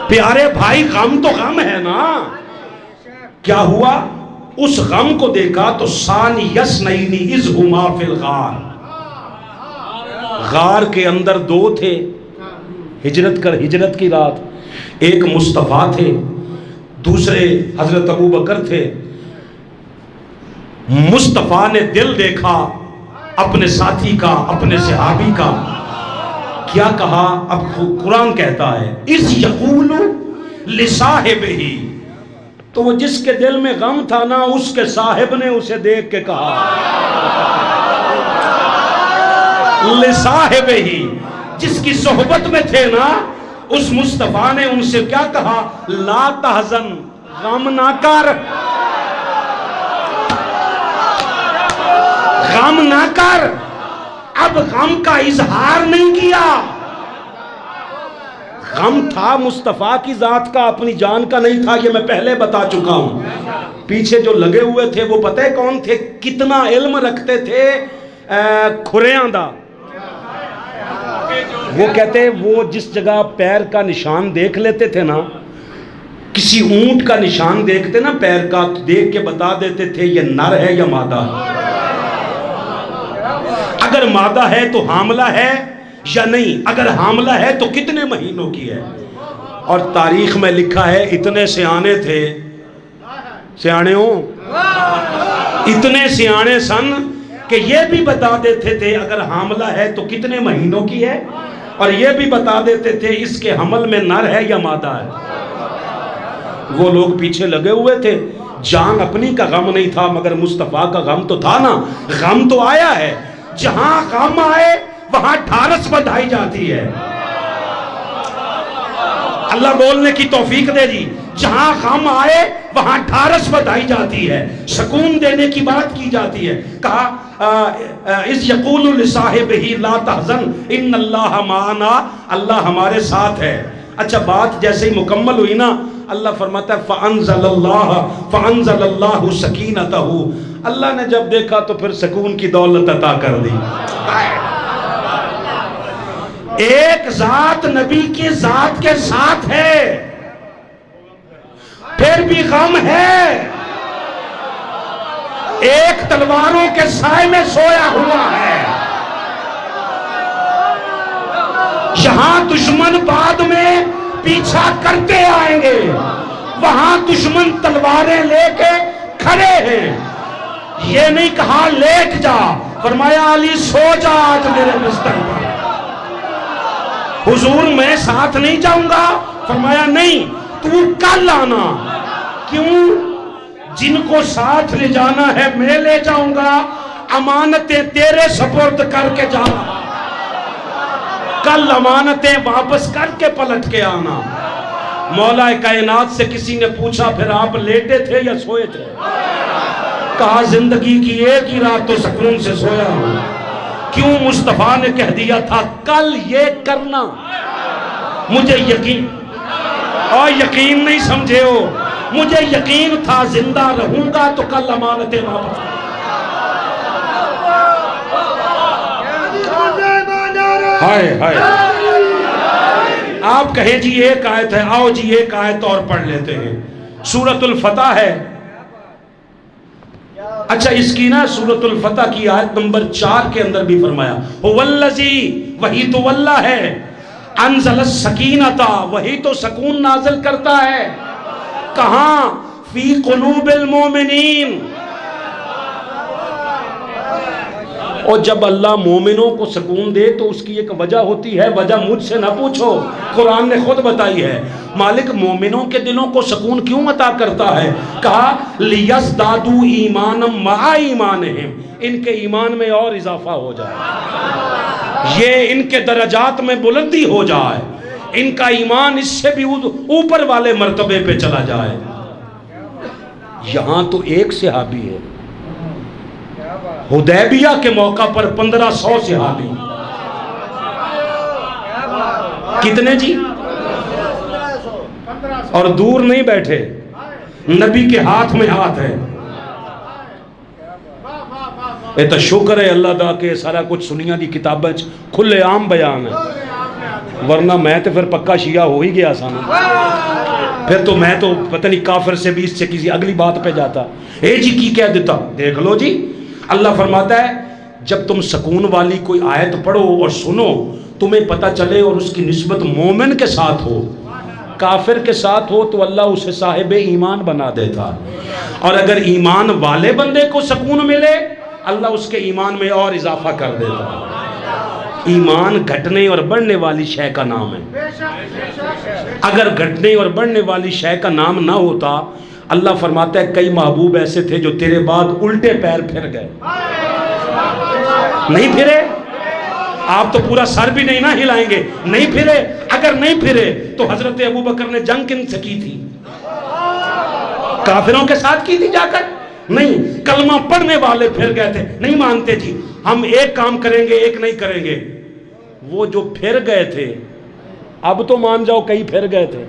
پیارے بھائی غم تو غم ہے نا. کیا ہوا؟ اس غم کو دیکھا تو ثانی یسنین اذ ہما فی الغار، غار کے اندر دو تھے ہجرت کی رات. ایک مصطفیٰ تھے، دوسرے حضرت ابو بکر تھے. مصطفیٰ نے دل دیکھا اپنے ساتھی کا، اپنے صحابی کا. کیا کہا؟ اب قرآن کہتا ہے اذ یقول لصاحبہ، تو وہ جس کے دل میں غم تھا نا، اس کے صاحب نے اسے دیکھ کے کہا لصاحبہ، جس کی صحبت میں تھے نا، اس مصطفیٰ نے ان سے کیا کہا؟ لا تحزن، غم نہ کر، غم نہ کر. اب غم کا اظہار نہیں کیا. غم تھا مصطفیٰ کی ذات کا، اپنی جان کا نہیں تھا. یہ میں پہلے بتا چکا ہوں. پیچھے جو لگے ہوئے تھے وہ پتہ ہے کون تھے؟ کتنا علم رکھتے تھے کھریاں دا. وہ کہتے وہ جس جگہ پیر کا نشان دیکھ لیتے تھے نا، کسی اونٹ کا نشان دیکھتے نا پیر کا، تو دیکھ کے بتا دیتے تھے یہ نر ہے یا مادہ ہے. اگر مادہ ہے تو حاملہ ہے یا نہیں، اگر حاملہ ہے تو کتنے مہینوں کی ہے. اور تاریخ میں لکھا ہے اتنے سیانے تھے، سیانے ہوں، اتنے سیانے سن کہ یہ بھی بتا دیتے تھے اگر حاملہ ہے تو کتنے مہینوں کی ہے، اور یہ بھی بتا دیتے تھے اس کے حمل میں نر ہے یا مادہ ہے. وہ لوگ پیچھے لگے ہوئے تھے. جان اپنی کا غم نہیں تھا مگر مصطفیٰ کا غم تو تھا نا. غم تو آیا ہے، جہاں غم آئے وہاں ڈھارس بندھائی جاتی ہے. اللہ بولنے کی توفیق دے جی. جہاں غم آئے وہاں ڈھارس بندھائی جاتی ہے، سکون دینے کی بات کی جاتی ہے. کہا اذ یقول لصاحبہ لا تحزن ان اللہ معنا، اللہ ہمارے ساتھ ہے. اچھا بات جیسے ہی مکمل ہوئی نا، اللہ فرماتا ہے فَأَنزَلَ اللَّهُ سَكِينَتَهُ، اللہ نے جب دیکھا تو پھر سکون کی دولت عطا کر دی. ایک ذات نبی کی ذات کے ساتھ ہے، پھر بھی غم ہے. ایک تلواروں کے سائے میں سویا ہوا ہے. جہاں دشمن بعد میں پیچھا کرتے آئیں گے، وہاں دشمن تلواریں لے کے کھڑے ہیں. یہ نہیں کہا لیٹ جا، فرمایا علی سو جا آج میرے بستر پر. حضور میں ساتھ نہیں جاؤں گا، فرمایا نہیں تو کل آنا. کیوں؟ جن کو ساتھ لے جانا ہے میں لے جاؤں گا، امانتیں تیرے سپرد کر کے جانا، کل امانتیں واپس کر کے پلٹ کے آنا. مولا کائنات سے کسی نے پوچھا پھر آپ لیٹے تھے یا سوئے تھے؟ کہا زندگی کی ایک ہی رات تو سکون سے سویا ہوں. کیوں؟ مصطفیٰ نے کہہ دیا تھا کل یہ کرنا. مجھے یقین، اور یقین نہیں سمجھے ہو، مجھے یقین تھا زندہ رہوں گا تو کل امانتیں واپس. ہائے ہائے. آپ کہیں جی ایک آیت ہے، آؤ جی ایک آیت اور پڑھ لیتے ہیں. سورۃ الفتح ہے. اچھا اس کی نا سورۃ الفتح کی آیت نمبر 4 کے اندر بھی فرمایا هو الذی، وہی تو اللہ ہے، انزل السکینۃ، وہی تو سکون نازل کرتا ہے. کہاں؟ فی قلوب المومنین. اور جب اللہ مومنوں کو سکون دے تو اس کی ایک وجہ ہوتی ہے. وجہ مجھ سے نہ پوچھو، قرآن نے خود بتائی ہے. مالک مومنوں کے دلوں کو سکون کیوں عطا کرتا ہے؟ کہا لِيَزْدَادُوا إِيمَانًا مَعَ إِيمَانِهِمْ، ان کے ایمان میں اور اضافہ ہو جائے، یہ ان کے درجات میں بلندی ہو جائے، ان کا ایمان اس سے بھی اوپر والے مرتبے پہ چلا جائے. یہاں تو ایک صحابی ہے، حدیبیہ کے موقع پر 1500 صحابی. کتنے جی؟ اور دور نہیں بیٹھے، نبی کے ہاتھ میں ہاتھ ہے. یہ تو شکر ہے اللہ دا کہ سارا کچھ سنیاں دی کتابیں کھلے عام بیان ہے. ورنہ میں تو پھر پکا شیعہ ہو ہی گیا سامنے. پھر تو میں تو پتہ نہیں کافر سے بھی اس سے کسی اگلی بات پہ جاتا. اے جی کی کہہ دیتا. دیکھ لو جی, اللہ فرماتا ہے جب تم سکون والی کوئی آیت پڑھو اور سنو, تمہیں پتہ چلے اور اس کی نسبت مومن کے ساتھ ہو, کافر کے ساتھ ہو, تو اللہ اسے صاحب ایمان بنا دیتا. اور اگر ایمان والے بندے کو سکون ملے, اللہ اس کے ایمان میں اور اضافہ کر دیتا. ایمان گھٹنے اور بڑھنے والی شے کا نام ہے. اگر گھٹنے اور بڑھنے والی شے کا نام نہ ہوتا, اللہ فرماتا ہے کئی محبوب ایسے تھے جو تیرے بعد الٹے پیر پھر گئے. نہیں پھرے, آپ تو پورا سر بھی نہیں نہ ہلائیں گے. نہیں پھرے, اگر نہیں پھرے تو حضرت ابوبکر نے جنگ کن سے کی تھی؟ کافروں کے ساتھ کی تھی جا کر؟ نہیں. کلمہ پڑھنے والے پھر گئے تھے. نہیں مانتے جی ہم ایک کام کریں گے ایک نہیں کریں گے. وہ جو پھر گئے تھے, اب تو مان جاؤ کئی پھر گئے تھے.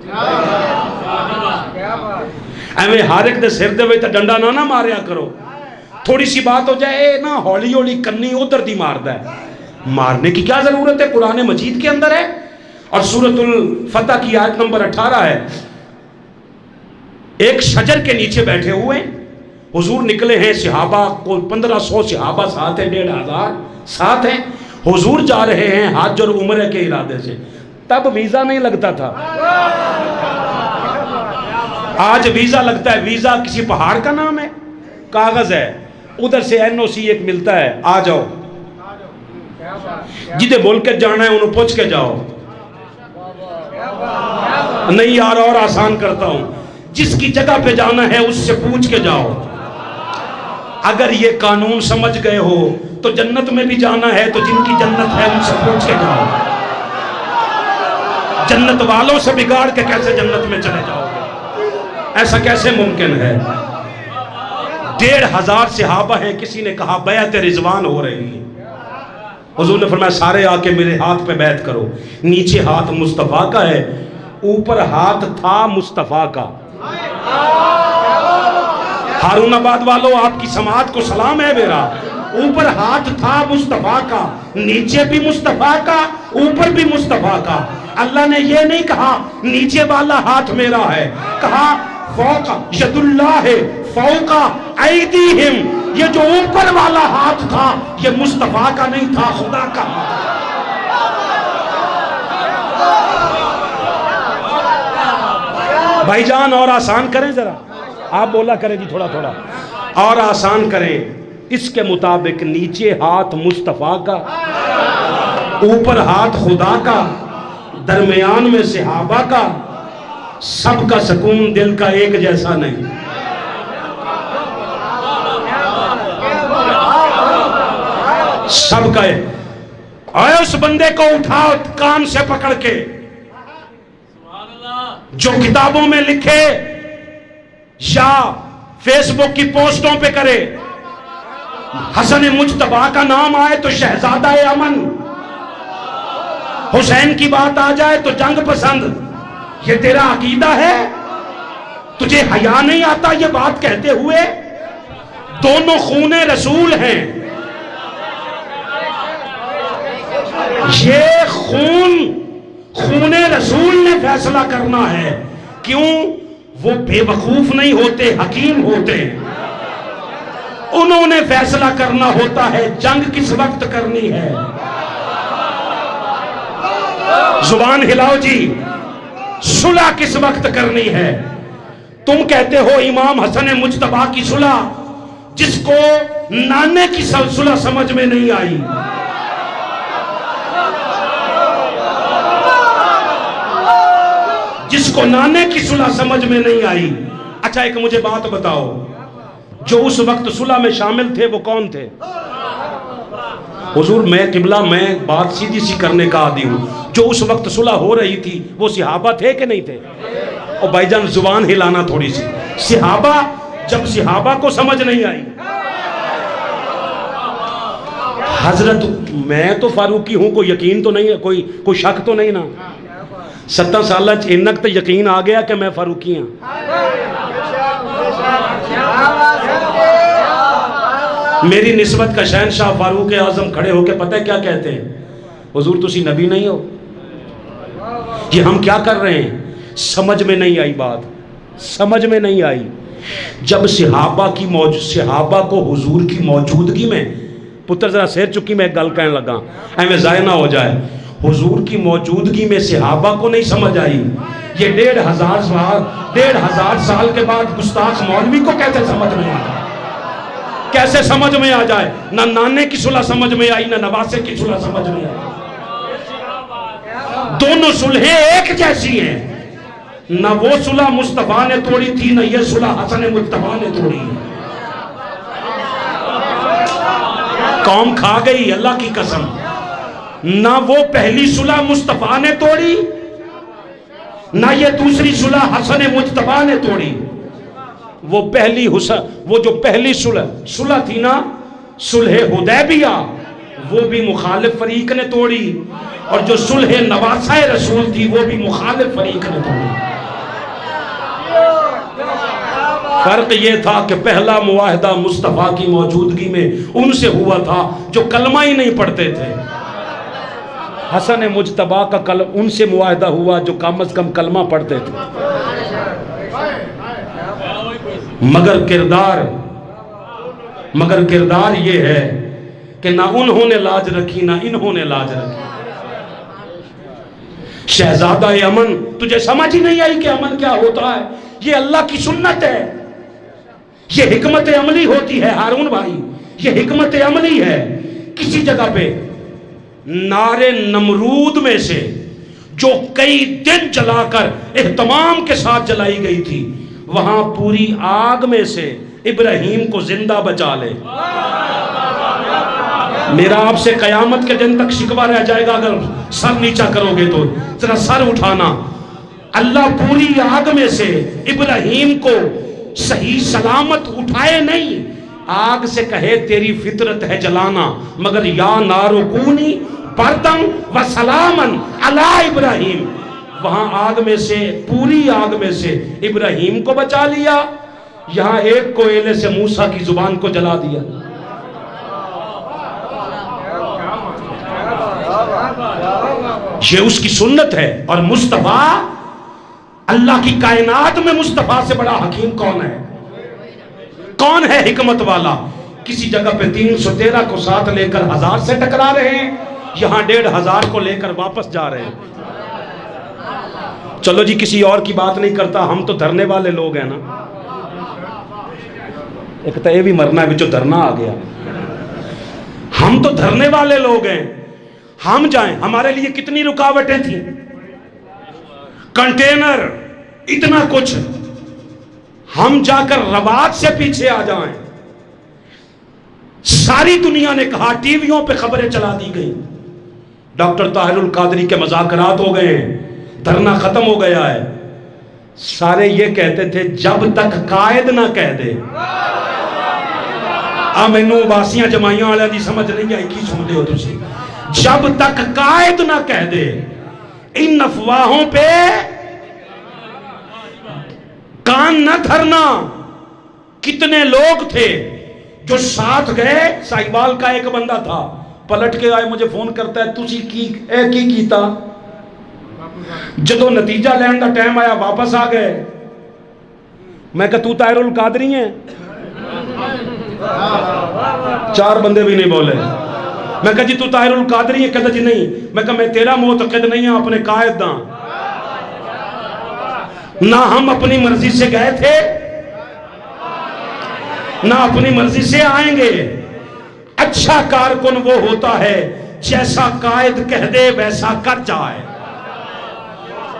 ایویں ہر ایک دے سر دے وے تے ڈنڈا نہ ماریا کرو. تھوڑی سی بات ہو جائے نا ہولی ہولی کنی ادھر دی ماردا ہے. مارنے کی کیا ضرورت ہے, قرآن مجید کے اندر ہے. اور سورۃ الفتح کی آیت نمبر 18 ہے. ایک شجر کے نیچے بیٹھے ہوئے حضور نکلے ہیں, صحابہ کو 1500 صحابہ ساتھ ہیں, 1500 ساتھ ہیں. حضور جا رہے ہیں حج اور عمرے کے ارادے سے. تب ویزا نہیں لگتا تھا, آج ویزا لگتا ہے. ویزا کسی پہاڑ کا نام ہے, کاغذ ہے, ادھر سے NOC ایک ملتا ہے, آ جاؤ. جدے ملک جانا ہے انہوں پوچھ کے جاؤ. نہیں یار اور آسان کرتا ہوں, جس کی جگہ پہ جانا ہے اس سے پوچھ کے جاؤ. اگر یہ قانون سمجھ گئے ہو تو جنت میں بھی جانا ہے تو جن کی جنت ہے ان سے پوچھ کے جاؤ. جنت والوں سے بگاڑ کے کیسے جنت میں چلے جاؤ گے؟ ایسا کیسے ممکن ہے؟ 1500 صحابہ ہیں. کسی نے کہا بیعت رضوان ہو رہی ہے. حضور نے فرمایا سارے آ کے میرے ہاتھ پہ بیعت کرو. نیچے ہاتھ مصطفیٰ کا ہے, اوپر ہاتھ تھا مصطفیٰ کا. ہارون آباد والوں آپ کی سماعت کو سلام ہے میرا. اوپر ہاتھ تھا مصطفیٰ کا, نیچے بھی مصطفیٰ کا, اوپر بھی مصطفیٰ کا. اللہ نے یہ نہیں کہا نیچے والا ہاتھ میرا ہے, کہا فوق ید اللہ فوق ایدیہم. یہ جو اوپر والا ہاتھ تھا یہ مصطفیٰ کا نہیں تھا, خدا کا ہاتھ. بھائی جان اور آسان کریں ذرا, آپ بولا کریں جی تھوڑا تھوڑا اور آسان کریں. اس کے مطابق نیچے ہاتھ مصطفیٰ کا, اوپر ہاتھ خدا کا, درمیان میں صحابہ کا. سب کا سکون دل کا ایک جیسا نہیں. سب کا اے اس بندے کو اٹھاؤ کان سے پکڑ کے جو کتابوں میں لکھے یا فیس بک کی پوسٹوں پہ کرے, حسن مجتبیٰ کا نام آئے تو شہزادہ امن, حسین کی بات آ جائے تو جنگ پسند. یہ تیرا عقیدہ ہے؟ تجھے حیا نہیں آتا یہ بات کہتے ہوئے؟ دونوں خون رسول ہیں. یہ خون رسول نے فیصلہ کرنا ہے. کیوں؟ وہ بے وقوف نہیں ہوتے, حکیم ہوتے ہیں. انہوں نے فیصلہ کرنا ہوتا ہے جنگ کس وقت کرنی ہے. زبان ہلاؤ جی, صلح کس وقت کرنی ہے. تم کہتے ہو امام حسن مجتبیٰ کی صلح, جس کو نانے کی صلح سمجھ میں نہیں آئی. جس کو نانے کی صلح سمجھ میں نہیں آئی. اچھا ایک مجھے بات بتاؤ, جو اس وقت صلح میں شامل تھے وہ کون تھے؟ حضور میں قبلہ میں بات سیدھی سی کرنے کا عادی ہوں. جو اس وقت صلح ہو رہی تھی وہ صحابہ تھے کہ نہیں تھے؟ اور بھائی جان زبان ہلانا تھوڑی سی. صحابہ, جب صحابہ کو سمجھ نہیں آئی, حضرت میں تو فاروقی ہوں, کوئی یقین تو نہیں ہے, کوئی شک تو نہیں نا. 70 سالہ انک تو یقین آ گیا کہ میں فاروقی ہوں. میری نسبت کا شہنشاہ فاروق اعظم کھڑے ہو کے پتہ ہے کیا کہتے ہیں؟ حضور تسی نبی نہیں ہو. یہ ہم کیا کر رہے ہیں؟ سمجھ میں نہیں آئی بات، سمجھ میں نہیں آئی. جب صحابہ کو حضور کی موجودگی میں، پتر ذرا سیر چکی میں ایک گل کہنے لگا ایویں ضائع نہ ہو جائے، حضور کی موجودگی میں صحابہ کو نہیں سمجھ آئی، یہ 1500 سال کے بعد گستاخ مولوی کو کیسے سمجھ میں آ جائے؟ کیسے سمجھ میں آ جائے؟ نہ نانے کی صلح سمجھ میں آئی، نہ نواسے کی صلح سمجھ میں آئی. دونوں صلحیں ایک جیسی ہیں، نہ وہ صلح مصطفیٰ نے توڑی تھی، نہ یہ صلح حسن مجتبیٰ نے توڑی. قوم کھا گئی اللہ کی قسم. نہ وہ پہلی صلح مصطفیٰ نے توڑی، نہ یہ دوسری صلح حسن مجتبیٰ نے توڑی. وہ جو پہلی صلح تھی نا، صلح حدیبیہ، وہ بھی مخالف فریق نے توڑی، اور جو صلح نواسہ رسول تھی وہ بھی مخالف فریق نے توڑی. فرق یہ تھا کہ پہلا معاہدہ مصطفیٰ کی موجودگی میں ان سے ہوا تھا جو کلمہ ہی نہیں پڑھتے تھے. حسن مجتبیٰ کا ان سے معاہدہ ہوا جو کم از کم کلمہ پڑھتے تھے. مگر کردار یہ ہے کہ نہ انہوں نے لاج رکھی نہ انہوں نے لاج رکھی. شہزادہ امن، تجھے سمجھ ہی نہیں آئی کہ امن کیا ہوتا ہے؟ یہ اللہ کی سنت ہے، یہ حکمت عملی ہوتی ہے ہارون بھائی، یہ حکمت عملی ہے. کسی جگہ پہ نار نمرود میں سے جو کئی دن جلا کر اہتمام کے ساتھ جلائی گئی تھی، وہاں پوری آگ میں سے ابراہیم کو زندہ بچا لے. میرا آپ سے قیامت کے دن تک شکوہ رہ جائے گا اگر سر نیچا کرو گے تو. ذرا سر اٹھانا. اللہ پوری آگ میں سے ابراہیم کو صحیح سلامت اٹھائے نہیں، آگ سے کہے تیری فطرت ہے جلانا، مگر یا نارو کونی بردم و سلامن علی ابراہیم. وہاں آگ میں سے، پوری آگ میں سے ابراہیم کو بچا لیا، یہاں ایک کوئلے سے موسیٰ کی زبان کو جلا دیا. یہ اس کی سنت ہے. اور مصطفیٰ، اللہ کی کائنات میں مصطفیٰ سے بڑا حکیم کون ہے؟ کون ہے حکمت والا؟ کسی جگہ پہ 313 کو ساتھ لے کر 1000 سے ٹکرا رہے ہیں، یہاں 1500 کو لے کر واپس جا رہے ہیں. چلو جی کسی اور کی بات نہیں کرتا، ہم تو دھرنے والے لوگ ہیں نا. ایک تو یہ بھی مرنا ہے جو دھرنا آ گیا. ہم تو دھرنے والے لوگ ہیں. ہم جائیں، ہمارے لیے کتنی رکاوٹیں تھیں، کنٹینر، اتنا کچھ. ہم جا کر روات سے پیچھے آ جائیں. ساری دنیا نے کہا، ٹی ویوں پہ خبریں چلا دی گئی، ڈاکٹر طاہر القادری کے مذاکرات ہو گئے ہیں، دھرنا ختم ہو گیا ہے. سارے یہ کہتے تھے جب تک قائد نہ کہہ دے. مینوں باسیاں جمائیاں والے دی سمجھ نہیں آئی، کی سنتے ہو تسی؟ جب تک قائد نہ کہہ دے. ان افواہوں پہ کان نہ دھرنا. کتنے لوگ تھے جو ساتھ گئے. سائیوال کا ایک بندہ تھا، پلٹ کے آئے مجھے فون کرتا ہے، تسی کی کیتا؟ جدو نتیجہ لین دا ٹائم آیا واپس آ گئے. میں کہا تو طاہر القادری ہیں؟ 4 بندے بھی نہیں بولے. میں کہا جی تو طاہر القادری ہے؟ کہتا جی نہیں. میں کہا میں تیرا معتقد نہیں ہوں، اپنے قائد دا. نہ ہم اپنی مرضی سے گئے تھے، نہ اپنی مرضی سے آئیں گے. اچھا کارکن وہ ہوتا ہے جیسا قائد کہہ دے ویسا کر جائے.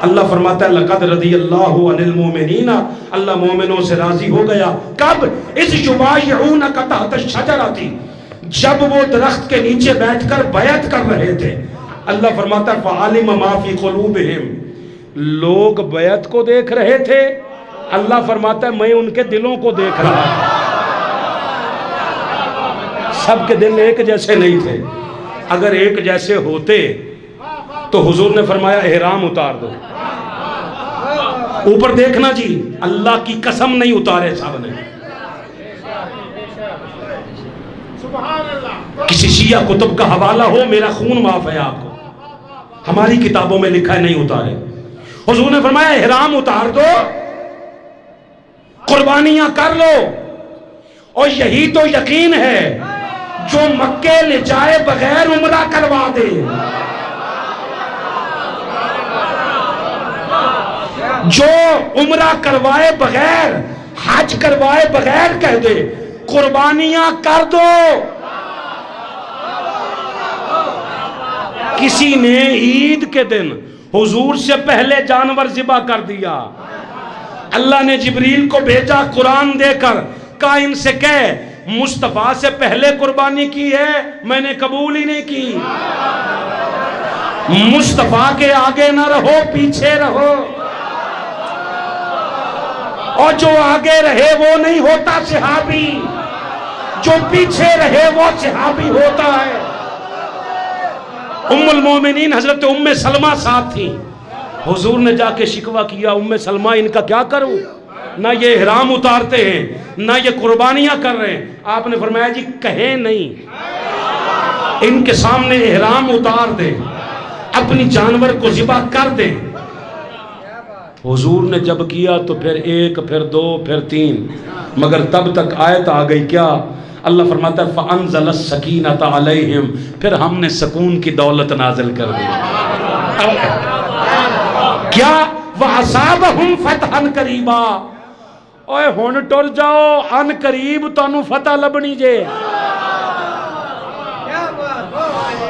اللہ فرماتا ہے لقد رضی اللہ عن المومنین، اللہ مومنوں سے راضی ہو گیا. کب؟ اذ یبایعونک تحت الشجرۃ، جب وہ درخت کے نیچے بیٹھ کر بیعت کر رہے تھے. اللہ فرماتا ہے فعلم ما فی قلوبہم، لوگ بیعت کو دیکھ رہے تھے، اللہ فرماتا ہے میں ان کے دلوں کو دیکھ رہا تھا. سب کے دل ایک جیسے نہیں تھے. اگر ایک جیسے ہوتے تو حضور نے فرمایا احرام اتار دو. اوپر دیکھنا جی، اللہ کی قسم نہیں اتارے صاحب نے. کسی شیعہ کتب کا حوالہ ہو، میرا خون معاف ہے آپ کو، ہماری کتابوں میں لکھا ہے نہیں اتارے. حضور نے فرمایا احرام اتار دو، قربانیاں کر لو، اور یہی تو یقین ہے جو مکے لے جائے بغیر عمرہ کروا دے، جو عمرہ کروائے بغیر، حج کروائے بغیر کہہ دے قربانیاں کر دو۔ کسی نے عید کے دن حضور سے پہلے جانور ذبح کر دیا، اللہ نے جبریل کو بھیجا قرآن دے کر، کہا ان سے کہہ مصطفیٰ سے پہلے قربانی کی ہے، میں نے قبول ہی نہیں کی۔ مصطفیٰ کے آگے نہ رہو، پیچھے رہو، اور جو آگے رہے وہ نہیں ہوتا صحابی، جو پیچھے رہے وہ صحابی ہوتا ہے۔ ام المومنین حضرت ام سلمہ ساتھ تھیں، حضور نے جا کے شکوہ کیا، ام سلمہ ان کا کیا کروں، نہ یہ احرام اتارتے ہیں نہ یہ قربانیاں کر رہے ہیں۔ آپ نے فرمایا جی کہیں نہیں، ان کے سامنے احرام اتار دیں، اپنی جانور کو ذبح کر دیں۔ حضور نے جب کیا تو پھر ایک، پھر دو، پھر تین، مگر تب تک آیت آ گئی کیا؟ اللہ فرماتا ہے فَأَنزَلَ السَّكِينَةَ عَلَيْهِمْ، پھر ہم نے سکون کی دولت نازل کر دی۔ کیا وَأَصَابَهُمْ فَتْحًا قَرِيبًا، اوے ہن ٹر جاؤ، ان قریب تانوں فتح لبنی جے۔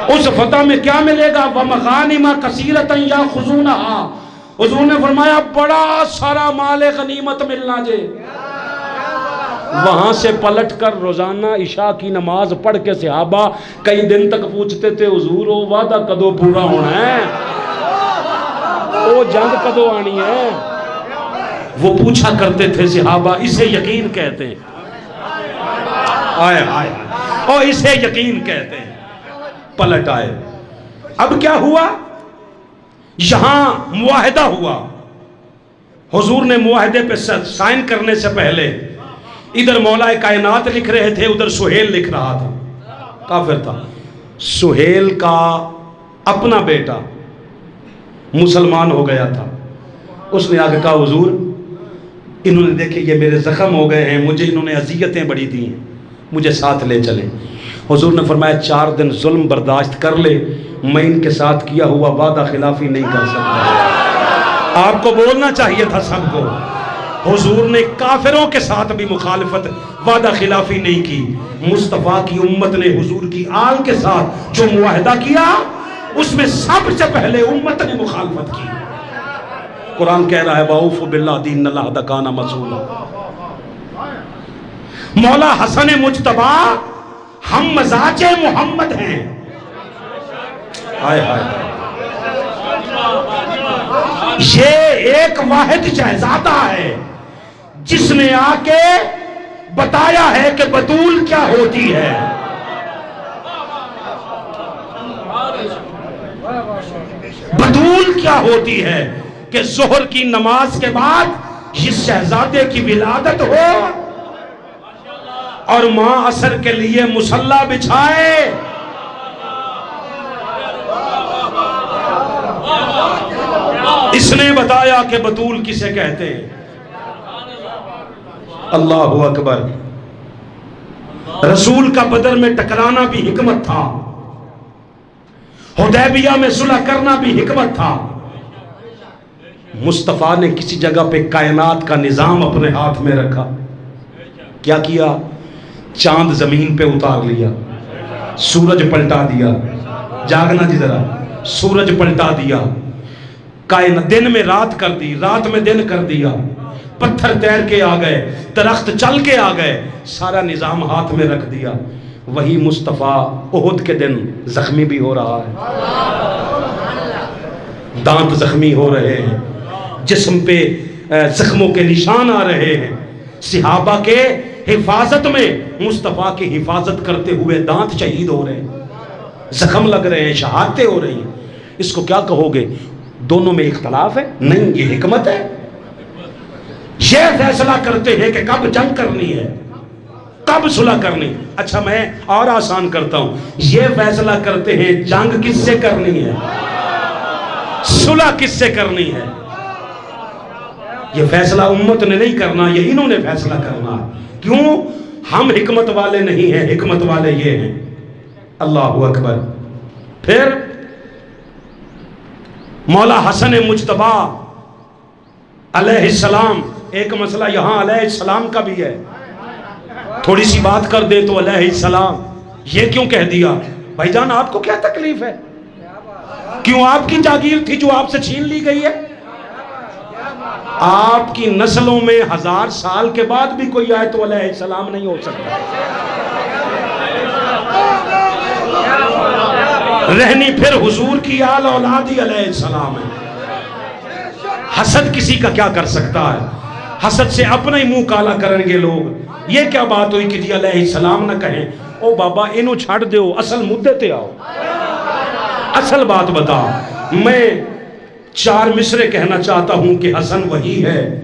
اس فتح میں کیا ملے گا؟ وَمَغَانِمَ كَثِيرَةً يَأْخُذُونَهَا، حضور نے فرمایا بڑا سارا مال غنیمت ملنا جے۔ وہاں سے پلٹ کر روزانہ عشاء کی نماز پڑھ کے صحابہ کئی دن تک پوچھتے تھے حضور وہ وعدہ کدو پورا ہونا ہے، وہ جنگ کدو آنی ہے؟ وہ پوچھا کرتے تھے صحابہ، اسے یقین کہتے ہیں، آئے آئے اور اسے یقین کہتے ہیں۔ پلٹ آئے۔ اب کیا ہوا؟ یہاں معاہدہ ہوا، حضور نے معاہدے پہ سائن کرنے سے پہلے ادھر مولا کائنات لکھ رہے تھے، ادھر سہیل لکھ رہا تھا، کافر تھا۔ سہیل کا اپنا بیٹا مسلمان ہو گیا تھا، اس نے آگے کہا حضور انہوں نے دیکھے یہ میرے زخم ہو گئے ہیں، مجھے انہوں نے اذیتیں بڑی دی ہیں، مجھے ساتھ لے چلیں۔ حضور نے فرمایا 4 دن ظلم برداشت کر لے، میں ان کے ساتھ کیا ہوا وعدہ خلافی نہیں کر سکتا۔ آپ کو بولنا چاہیے تھا سب کو، حضور نے کافروں کے ساتھ بھی مخالفت وعدہ خلافی نہیں کی، مصطفیٰ کی امت نے حضور کی آل کے ساتھ جو معاہدہ کیا اس میں سب سے پہلے امت نے مخالفت کی۔ قرآن کہہ رہا ہے وَأَوْفُوا بِالْعَهْدِ إِنَّ الْعَهْدَ كَانَ مَسْئُولًا۔ مولا حسن مجتبی ہم مزاج محمد ہیں، آئے آئے، یہ ایک واحد شہزادہ ہے جس نے آ کے بتایا ہے کہ بطول کیا ہوتی ہے۔ بطول کیا ہوتی ہے کہ ظہر کی نماز کے بعد اس شہزادے کی ولادت ہو اور ماں عصر کے لیے مصلی بچھائے۔ اس نے بتایا کہ بطول کسے کہتے ہیں۔ اللہ اکبر۔ رسول کا بدر میں ٹکرانا بھی حکمت تھا، حدیبیہ میں صلح کرنا بھی حکمت تھا۔ مصطفیٰ نے کسی جگہ پہ کائنات کا نظام اپنے ہاتھ میں رکھا، کیا کیا؟ چاند زمین پہ اتار لیا، سورج پلٹا دیا، جاگنا جی ذرا، سورج پلٹا دیا، کائنات دن میں رات کر دی، رات میں دن کر دیا، پتھر تیر کے آ گئے، درخت چل کے آ گئے، سارا نظام ہاتھ میں رکھ دیا۔ وہی مصطفیٰ احد کے دن زخمی بھی ہو رہا ہے، دانت زخمی ہو رہے ہیں، جسم پہ زخموں کے نشان آ رہے ہیں، صحابہ کے حفاظت میں مصطفیٰ کی حفاظت کرتے ہوئے دانت شہید ہو رہے ہیں، زخم لگ رہے ہیں، شہادتیں ہو رہی ہیں۔ اس کو کیا کہو گے؟ دونوں میں اختلاف ہے؟ نہیں، یہ حکمت ہے۔ یہ فیصلہ کرتے ہیں کہ کب جنگ کرنی ہے، کب صلح کرنی۔ اچھا میں اور آسان کرتا ہوں، یہ فیصلہ کرتے ہیں جنگ کس سے کرنی ہے، صلح کس سے کرنی ہے۔ یہ فیصلہ امت نے نہیں کرنا، یہ انہوں نے فیصلہ کرنا ہے۔ کیوں؟ ہم حکمت والے نہیں ہیں، حکمت والے یہ ہیں۔ اللہ اکبر۔ پھر مولا حسن مجتبی علیہ السلام، ایک مسئلہ یہاں علیہ السلام کا بھی ہے، تھوڑی سی بات کر دے تو علیہ السلام یہ کیوں کہہ دیا؟ بھائی جان آپ کو کیا تکلیف ہے؟ کیوں آپ کی جاگیر تھی جو آپ سے چھین لی گئی ہے؟ آپ کی نسلوں میں 1000 سال کے بعد بھی کوئی آئے تو علیہ السلام نہیں ہو سکتا۔ رہنی پھر حضور کی آل اولاد ہی علیہ السلام ہے۔ حسد کسی کا کیا کر سکتا ہے؟ حسد سے اپنا ہی منہ کالا کریں گے لوگ۔ یہ کیا بات ہوئی کہ جی علیہ السلام نہ کہیں؟ او بابا انہوں چھاڑ دیو، اصل مدے تے آؤ، اصل بات بتا۔ میں 4 مصرے کہنا چاہتا ہوں کہ حسن وہی ہے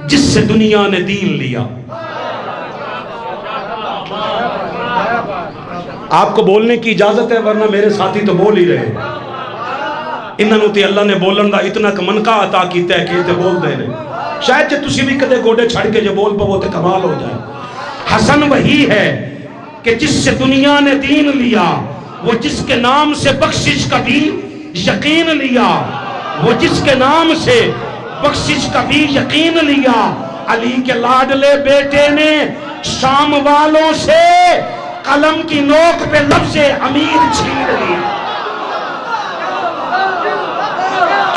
جس سے دنیا نے دین لیا۔ آپ کو بولنے کی اجازت ہے، ورنہ میرے ساتھی تو بول ہی رہے۔ انہوں تے اللہ نے بولن دا اتنا منقا عطا کیتا ہے کہ تے بول دے رہے۔ شاید جے تسی بھی کدے گوڑے چھڑ کے جو بول پاو تے کمال ہو جائے۔ حسن وہی ہے کہ جس سے دنیا نے دین لیا، وہ جس کے نام سے بخشش کا بھی یقین لیا، وہ جس کے نام سے بخشش کا بھی یقین لیا۔ علی کے لاڈلے بیٹے نے شام والوں سے قلم کی نوک پہ لفظ امیر چھین لیا۔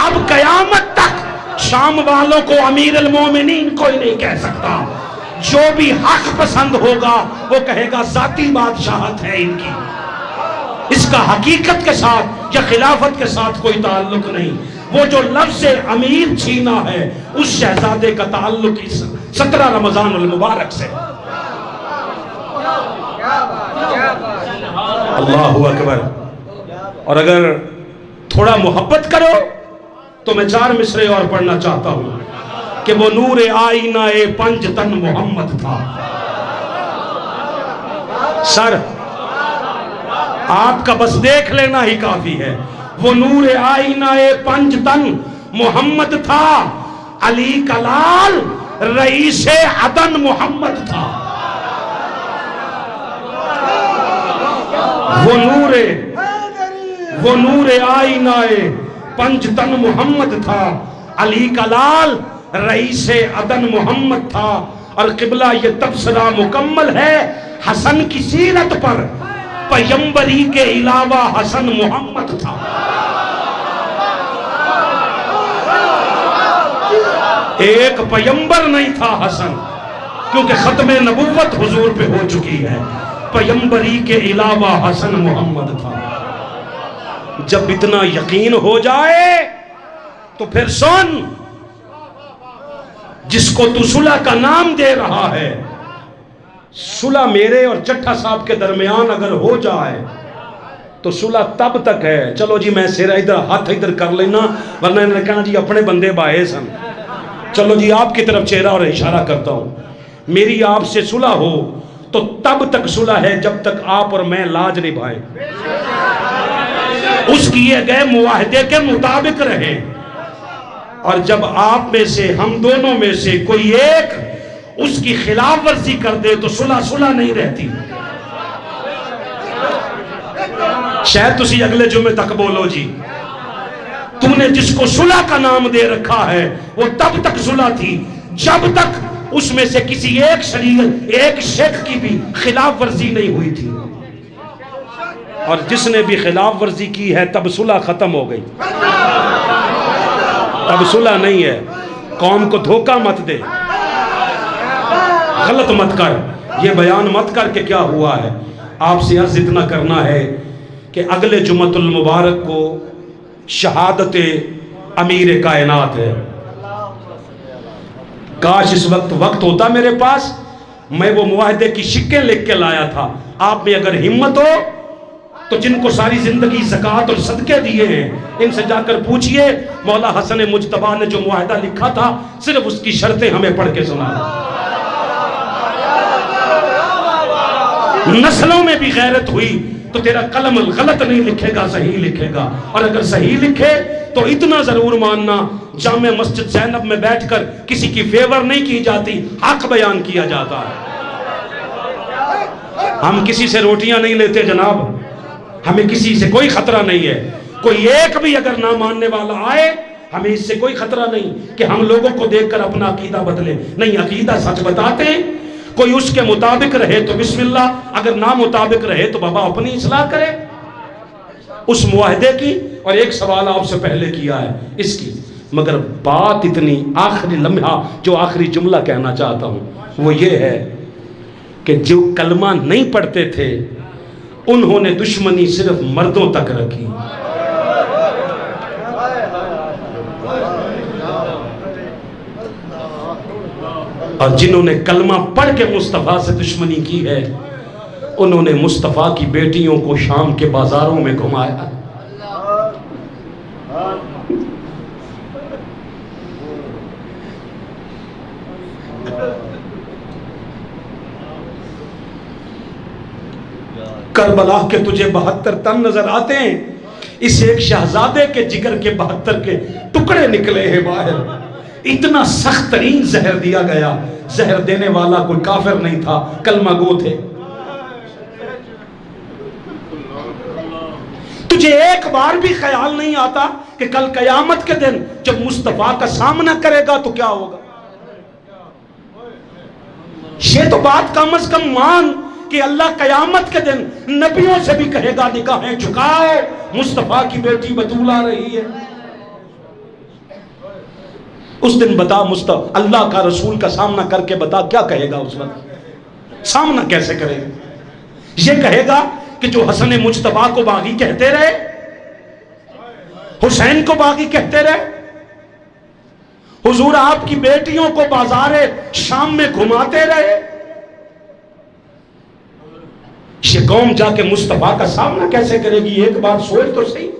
اب قیامت تک شام والوں کو امیر المومنین کوئی نہیں کہہ سکتا۔ جو بھی حق پسند ہوگا وہ کہے گا ذاتی بادشاہت ہے ان کی، اس کا حقیقت کے ساتھ یا خلافت کے ساتھ کوئی تعلق نہیں۔ وہ جو لفظ امیر چھینا ہے اس شہزادے کا تعلق 17 رمضان المبارک سے۔ اللہ اکبر۔ اور اگر تھوڑا محبت کرو تو میں 4 مصرے اور پڑھنا چاہتا ہوں کہ وہ نور آئینہ پنج تن محمد تھا۔ سر آپ کا بس دیکھ لینا ہی کافی ہے۔ وہ نور آئینہ پنج تن محمد تھا، علی کلال رئیس عدن محمد تھا۔ وہ نور آئینہ پنج تن محمد تھا، علی کلال رئیس عدن محمد تھا۔ اور قبلہ یہ تبصرہ مکمل ہے حسن کی سیرت پر، پیمبری کے علاوہ حسن محمد تھا۔ ایک پیمبر نہیں تھا حسن، کیونکہ ختم نبوت حضور پہ ہو چکی ہے۔ پیمبری کے علاوہ حسن محمد تھا۔ جب اتنا یقین ہو جائے تو پھر سن، جس کو تو صلح کا نام دے رہا ہے، صلح میرے اور چٹھا صاحب کے درمیان اگر ہو جائے تو صلح تب تک ہے۔ چلو جی میں سر ادھر ہاتھ ادھر کر لینا، ورنہ انہوں نے کہنا جی اپنے بندے بائے سن۔ چلو جی آپ کی طرف چہرہ اور اشارہ کرتا ہوں، میری آپ سے صلح ہو تو تب تک صلح ہے جب تک آپ اور میں لاج نبھائیں، اس کیے گئے معاہدے کے مطابق رہیں۔ اور جب آپ میں سے، ہم دونوں میں سے کوئی ایک اس کی خلاف ورزی کر دے تو صلح نہیں رہتی۔ شاید تسی اگلے جمعے تک بولو جی تو نے جس کو صلح کا نام دے رکھا ہے وہ تب تک صلح تھی جب تک اس میں سے کسی ایک شیخ کی بھی خلاف ورزی نہیں ہوئی تھی، اور جس نے بھی خلاف ورزی کی ہے تب صلح ختم ہو گئی، تب صلح نہیں ہے۔ قوم کو دھوکہ مت دے، غلط مت کر، یہ بیان مت کر کہ کیا ہوا ہے۔ آپ سے عرض اتنا کرنا ہے کہ اگلے جمعۃ المبارک کو شہادت امیر کائنات ہے۔ کاش اس وقت ہوتا میرے پاس، میں وہ معاہدے کی شکیں لکھ کے لایا تھا۔ آپ میں اگر ہمت ہو تو جن کو ساری زندگی زکوٰۃ اور صدقے دیے ہیں ان سے جا کر پوچھئے، مولا حسن مجتبی نے جو معاہدہ لکھا تھا صرف اس کی شرطیں ہمیں پڑھ کے سنا۔ نسلوں میں بھی غیرت ہوئی تو تیرا قلم غلط نہیں لکھے گا، صحیح لکھے گا، اور اگر صحیح لکھے تو اتنا ضرور ماننا، جامع مسجد زینب میں بیٹھ کر کسی کی فیور نہیں کی جاتی، حق بیان کیا جاتا ہے۔ ہم کسی سے روٹیاں نہیں لیتے جناب، ہمیں کسی سے کوئی خطرہ نہیں ہے۔ کوئی ایک بھی اگر نہ ماننے والا آئے، ہمیں اس سے کوئی خطرہ نہیں کہ ہم لوگوں کو دیکھ کر اپنا عقیدہ بدلیں، نہیں، عقیدہ سچ بتاتے ہیں۔ کوئی اس کے مطابق رہے تو بسم اللہ، اگر نہ مطابق رہے تو بابا اپنی اصلاح کرے اس معاہدے کی۔ اور ایک سوال آپ سے پہلے کیا ہے اس کی، مگر بات اتنی آخری لمحہ جو آخری جملہ کہنا چاہتا ہوں وہ یہ ہے کہ جو کلمہ نہیں پڑھتے تھے انہوں نے دشمنی صرف مردوں تک رکھی، اور جنہوں نے کلمہ پڑھ کے مصطفیٰ سے دشمنی کی ہے انہوں نے مصطفیٰ کی بیٹیوں کو شام کے بازاروں میں گھمایا۔ کربلا کے تجھے 72 تن نظر آتے ہیں، اس ایک شہزادے کے جگر کے 72 کے ٹکڑے نکلے ہیں باہر۔ اتنا سخت ترین زہر دیا گیا، زہر دینے والا کوئی کافر نہیں تھا، کلمہ گو تھے۔ تجھے ایک بار بھی خیال نہیں آتا کہ کل قیامت کے دن جب مصطفیٰ کا سامنا کرے گا تو کیا ہوگا؟ یہ تو بات کم از کم مان کہ اللہ قیامت کے دن نبیوں سے بھی کہے گا نگاہیں جھکاؤ، مصطفیٰ کی بیٹی بطول آ رہی ہے۔ اس دن بتا اللہ کا رسول کا سامنا کر کے بتا کیا کہے گا؟ اس وقت سامنا کیسے کرے گا؟ یہ کہے گا کہ جو حسن مجتبیٰ کو باغی کہتے رہے، حسین کو باغی کہتے رہے، حضور آپ کی بیٹیوں کو بازار شام میں گھماتے رہے، یہ قوم جا کے مصطفیٰ کا سامنا کیسے کرے گی؟ ایک بار سوچ تو صحیح۔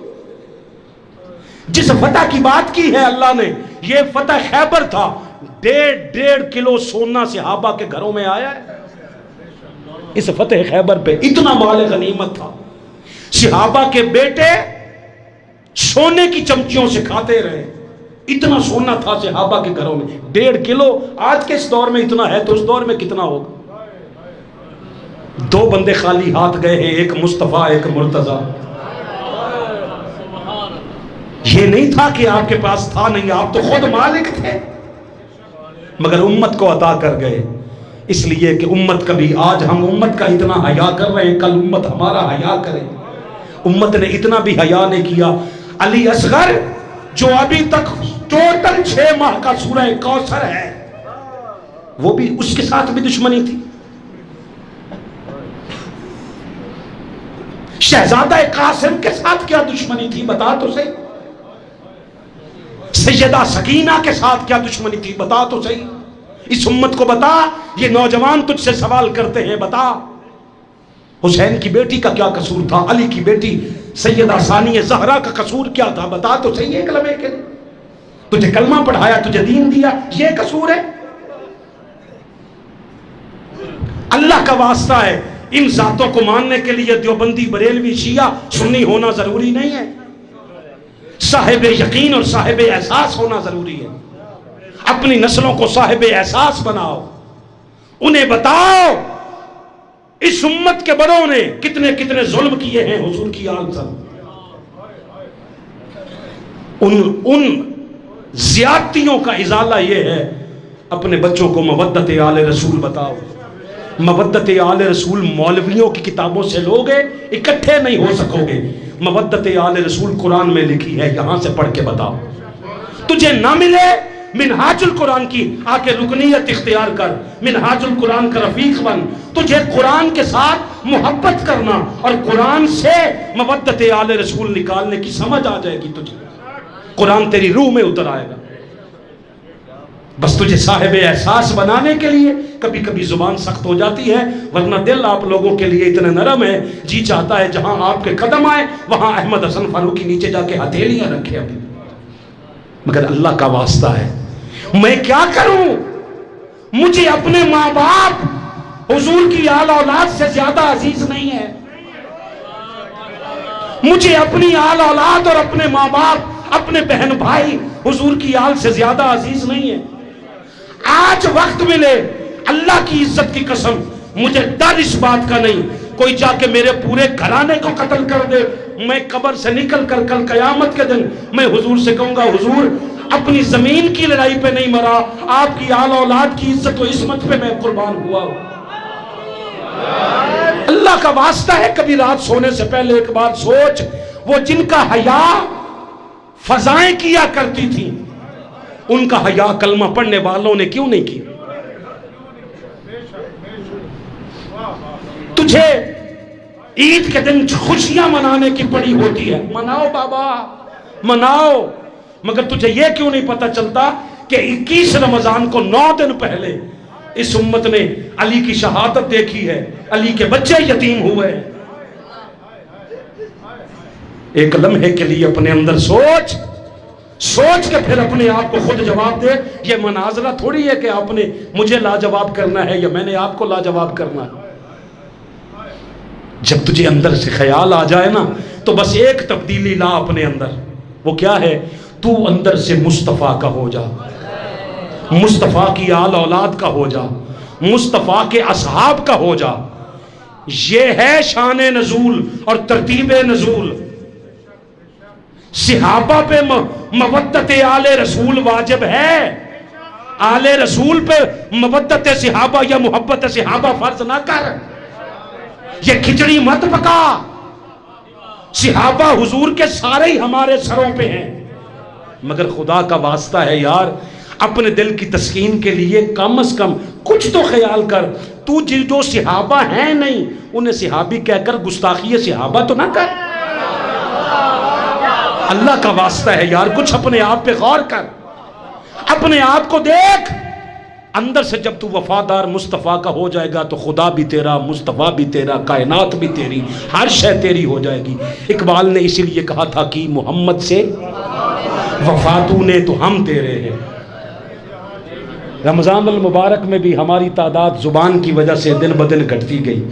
جس فتح کی بات کی ہے اللہ نے، یہ فتح خیبر تھا، 1.5 کلو سونا صحابہ کے گھروں میں آیا ہے۔ اس فتح خیبر پہ اتنا مال غنیمت تھا، صحابہ کے بیٹے سونے کی چمچیوں سے کھاتے رہے، اتنا سونا تھا صحابہ کے گھروں میں، 1.5 کلو۔ آج کے اس دور میں اتنا ہے تو اس دور میں کتنا ہوگا؟ 2 بندے خالی ہاتھ گئے ہیں، ایک مصطفیٰ ایک مرتضیٰ۔ یہ نہیں تھا کہ آپ کے پاس تھا نہیں، آپ تو خود مالک تھے، مگر امت کو عطا کر گئے، اس لیے کہ امت کبھی، آج ہم امت کا اتنا حیا کر رہے ہیں، کل امت ہمارا حیا کرے۔ امت نے اتنا بھی حیا نہیں کیا۔ علی اصغر جو ابھی تک ٹوٹل 6 ماہ کا سورہ کوثر ہے، وہ بھی اس کے ساتھ بھی دشمنی تھی۔ شہزادہ قاسم کے ساتھ کیا دشمنی تھی بتا تو صحیح۔ سیدہ سکینہ کے ساتھ کیا دشمنی تھی بتا تو صحیح۔ اس امت کو بتا، یہ نوجوان تجھ سے سوال کرتے ہیں، بتا حسین کی بیٹی کا کیا قصور تھا، علی کی بیٹی سیدہ ثانیہ زہرا کا قصور کیا تھا، بتا تو صحیح۔ ایک لمحے کے تجھے کلمہ پڑھایا، تجھے دین دیا، یہ قصور ہے؟ اللہ کا واسطہ ہے، ان ذاتوں کو ماننے کے لیے دیوبندی، بریلوی، شیعہ، سنی ہونا ضروری نہیں ہے، صاحب یقین اور صاحب احساس ہونا ضروری ہے۔ اپنی نسلوں کو صاحب احساس بناؤ، انہیں بتاؤ اس امت کے بڑوں نے کتنے کتنے ظلم کیے ہیں حضور کی آل پر۔ ان زیادتیوں کا ازالہ یہ ہے، اپنے بچوں کو مودت آل رسول بتاؤ۔ مودت آل رسول مولویوں کی کتابوں سے لوگے اکٹھے نہیں ہو سکو گے، مودت آل رسول قرآن میں لکھی ہے، یہاں سے پڑھ کے بتاؤ۔ تجھے نہ ملے منہاج القرآن کی، آ کے رکنیت اختیار کر، منہاج القرآن کا رفیق بن، تجھے قرآن کے ساتھ محبت کرنا اور قرآن سے مودت آل رسول نکالنے کی سمجھ آ جائے گی، تجھے قرآن تیری روح میں اتر آئے گا۔ بس تجھے صاحب احساس بنانے کے لیے کبھی کبھی زبان سخت ہو جاتی ہے، ورنہ دل آپ لوگوں کے لیے اتنے نرم ہے، جی چاہتا ہے جہاں آپ کے قدم آئے وہاں احمد حسن فاروقی نیچے جا کے ہتھیلیاں رکھے ابھی، مگر اللہ کا واسطہ ہے میں کیا کروں؟ مجھے اپنے ماں باپ حضور کی آل اولاد سے زیادہ عزیز نہیں ہے، مجھے اپنی آل اولاد اور اپنے ماں باپ اپنے بہن بھائی حضور کی آل سے زیادہ عزیز نہیں ہے۔ آج وقت ملے، اللہ کی عزت کی قسم مجھے ڈر اس بات کا نہیں کوئی جا کے میرے پورے گھرانے کو قتل کر دے، میں قبر سے نکل کر کل قیامت کے دن میں حضور سے کہوں گا حضور اپنی زمین کی لڑائی پہ نہیں مرا، آپ کی آل اولاد کی عزت و عصمت پہ میں قربان ہوا ہوں۔ اللہ کا واسطہ ہے کبھی رات سونے سے پہلے ایک بار سوچ، وہ جن کا حیا فضائیں کیا کرتی تھی ان کا حیا کلمہ پڑھنے والوں نے کیوں نہیں کیا؟ تجھے عید کے دن خوشیاں منانے کی پڑی ہوتی ہے، مناؤ بابا مناؤ، مگر تجھے یہ کیوں نہیں پتا چلتا کہ 21 رمضان کو 9 دن پہلے اس امت نے علی کی شہادت دیکھی ہے، علی کے بچے یتیم ہوئے۔ ایک لمحے کے لیے اپنے اندر سوچ کے پھر اپنے آپ کو خود جواب دے۔ یہ مناظرہ تھوڑی ہے کہ آپ نے مجھے لاجواب کرنا ہے یا میں نے آپ کو لاجواب کرنا ہے۔ جب تجھے اندر سے خیال آ جائے نا تو بس ایک تبدیلی لا اپنے اندر، وہ کیا ہے؟ تو اندر سے مصطفیٰ کا ہو جا، مصطفیٰ کی آل اولاد کا ہو جا، مصطفیٰ کے اصحاب کا ہو جا۔ یہ ہے شان نزول اور ترتیب نزول۔ صحابہ پہ مودت آل رسول واجب ہے، آل رسول پہ مودت صحابہ یا محبت صحابہ فرض نہ کر۔ یہ کھچڑی مت پکا، صحابہ حضور کے سارے ہی ہمارے سروں پہ ہیں، مگر خدا کا واسطہ ہے یار اپنے دل کی تسکین کے لیے کم از کم کچھ تو خیال کر۔ تو جو صحابہ ہیں نہیں انہیں صحابی کہہ کر گستاخی صحابہ تو نہ کر۔ اللہ کا واسطہ ہے یار کچھ اپنے آپ پہ غور کر، اپنے آپ کو دیکھ۔ اندر سے جب تو وفادار مصطفیٰ کا ہو جائے گا تو خدا بھی تیرا، مصطفیٰ بھی تیرا، کائنات بھی تیری، ہر شے تیری ہو جائے گی۔ اقبال نے اسی لیے کہا تھا کہ محمد سے وفا تو نے تو ہم تیرے ہیں۔ رمضان المبارک میں بھی ہماری تعداد زبان کی وجہ سے دن بدن گھٹتی گئی۔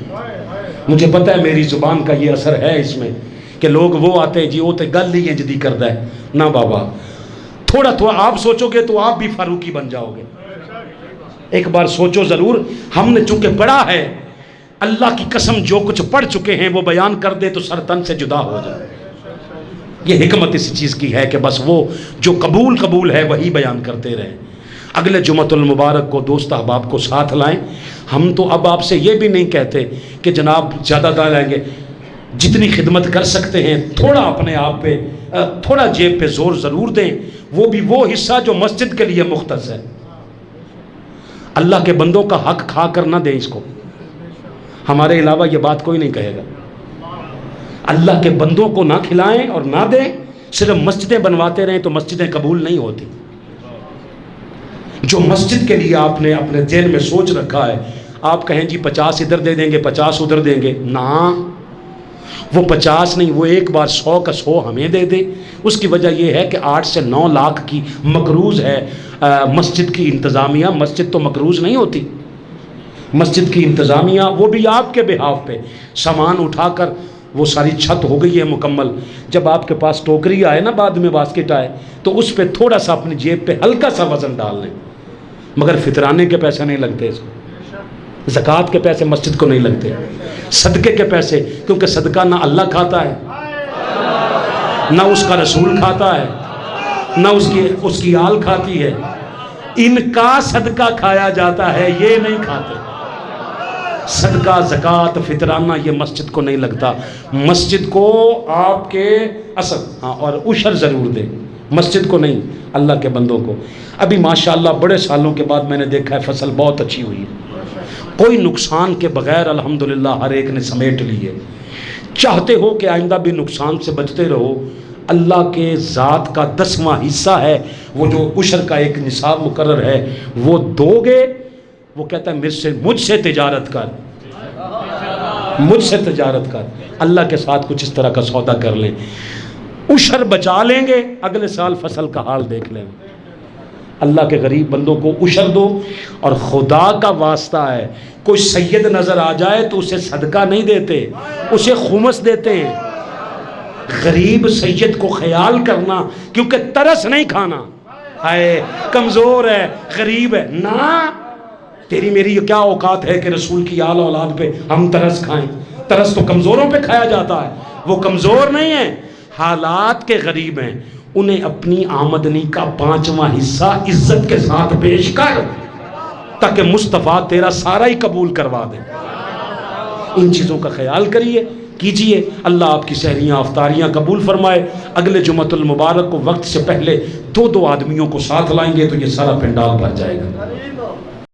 مجھے پتہ ہے میری زبان کا یہ اثر ہے اس میں کہ لوگ وہ آتے جی وہ تے گل ہی جدی کردہ ہے نہ بابا، تھوڑا آپ سوچو گے تو آپ بھی فاروقی بن جاؤ گے۔ ایک بار سوچو ضرور، ہم نے چونکہ پڑھا ہے، اللہ کی قسم جو کچھ پڑھ چکے ہیں وہ بیان کر دے تو سر تن سے جدا ہو جائے۔ یہ حکمت اس چیز کی ہے کہ بس وہ جو قبول ہے وہی بیان کرتے رہیں۔ اگلے جمعۃ المبارک کو دوست احباب کو ساتھ لائیں۔ ہم تو اب آپ سے یہ بھی نہیں کہتے کہ جناب زیادہ دے لائیں گے، جتنی خدمت کر سکتے ہیں تھوڑا اپنے آپ پہ، تھوڑا جیب پہ زور ضرور دیں، وہ بھی وہ حصہ جو مسجد کے لیے مختص ہے۔ اللہ کے بندوں کا حق کھا کر نہ دیں اس کو، ہمارے علاوہ یہ بات کوئی نہیں کہے گا۔ اللہ کے بندوں کو نہ کھلائیں اور نہ دیں، صرف مسجدیں بنواتے رہیں تو مسجدیں قبول نہیں ہوتی۔ جو مسجد کے لیے آپ نے اپنے ذہن میں سوچ رکھا ہے، آپ کہیں جی 50 ادھر دے دیں گے 50 ادھر دیں گے، نہ وہ 50 نہیں، وہ ایک بار 100 کا 100 ہمیں دے دے۔ اس کی وجہ یہ ہے کہ 8 سے 9 لاکھ کی مقروض ہے مسجد کی انتظامیہ۔ مسجد تو مقروض نہیں ہوتی، مسجد کی انتظامیہ وہ بھی آپ کے بہاف پہ سامان اٹھا کر، وہ ساری چھت ہو گئی ہے مکمل۔ جب آپ کے پاس ٹوکری آئے نا بعد میں باسکٹ آئے تو اس پہ تھوڑا سا اپنی جیب پہ ہلکا سا وزن ڈال لیں، مگر فطرانے کے پیسے نہیں لگتے اس کو، زکوٰۃ کے پیسے مسجد کو نہیں لگتے، صدقے کے پیسے، کیونکہ صدقہ نہ اللہ کھاتا ہے نہ اس کا رسول کھاتا ہے نہ اس کی آل کھاتی ہے، ان کا صدقہ کھایا جاتا ہے، یہ نہیں کھاتے۔ صدقہ زکوٰۃ فطرانہ یہ مسجد کو نہیں لگتا، مسجد کو آپ کے اصل ہاں اور عشر ضرور دیں، مسجد کو نہیں، اللہ کے بندوں کو۔ ابھی ماشاءاللہ بڑے سالوں کے بعد میں نے دیکھا ہے فصل بہت اچھی ہوئی ہے، کوئی نقصان کے بغیر الحمدللہ ہر ایک نے سمیٹ لی ہے۔ چاہتے ہو کہ آئندہ بھی نقصان سے بچتے رہو، اللہ کے ذات کا 10واں حصہ ہے، وہ جو عشر کا ایک نصاب مقرر ہے وہ دو گے، وہ کہتا ہے مجھ سے تجارت کر، مجھ سے تجارت کر، اللہ کے ساتھ کچھ اس طرح کا سودا کر لیں، عشر بچا لیں گے، اگلے سال فصل کا حال دیکھ لیں۔ اللہ کے غریب بندوں کو عشر دو، اور خدا کا واسطہ ہے کوئی سید نظر آ جائے تو اسے صدقہ نہیں دیتے، اسے خمس دیتے ہیں۔ غریب سید کو خیال کرنا، کیونکہ ترس نہیں کھانا، ہائے کمزور ہے غریب ہے، نہ تیری میری کیا اوقات ہے کہ رسول کی آل اولاد پہ ہم ترس کھائیں؟ ترس تو کمزوروں پہ کھایا جاتا ہے، وہ کمزور نہیں ہیں، حالات کے غریب ہیں، انہیں اپنی آمدنی کا 5واں حصہ عزت کے ساتھ پیش کر تاکہ مصطفیٰ تیرا سارا ہی قبول کروا دے۔ ان چیزوں کا خیال کیجئے، اللہ آپ کی سحریاں افطاریاں قبول فرمائے۔ اگلے جمعۃ المبارک کو وقت سے پہلے 2 آدمیوں کو ساتھ لائیں گے تو یہ سارا پنڈال بھر جائے گا۔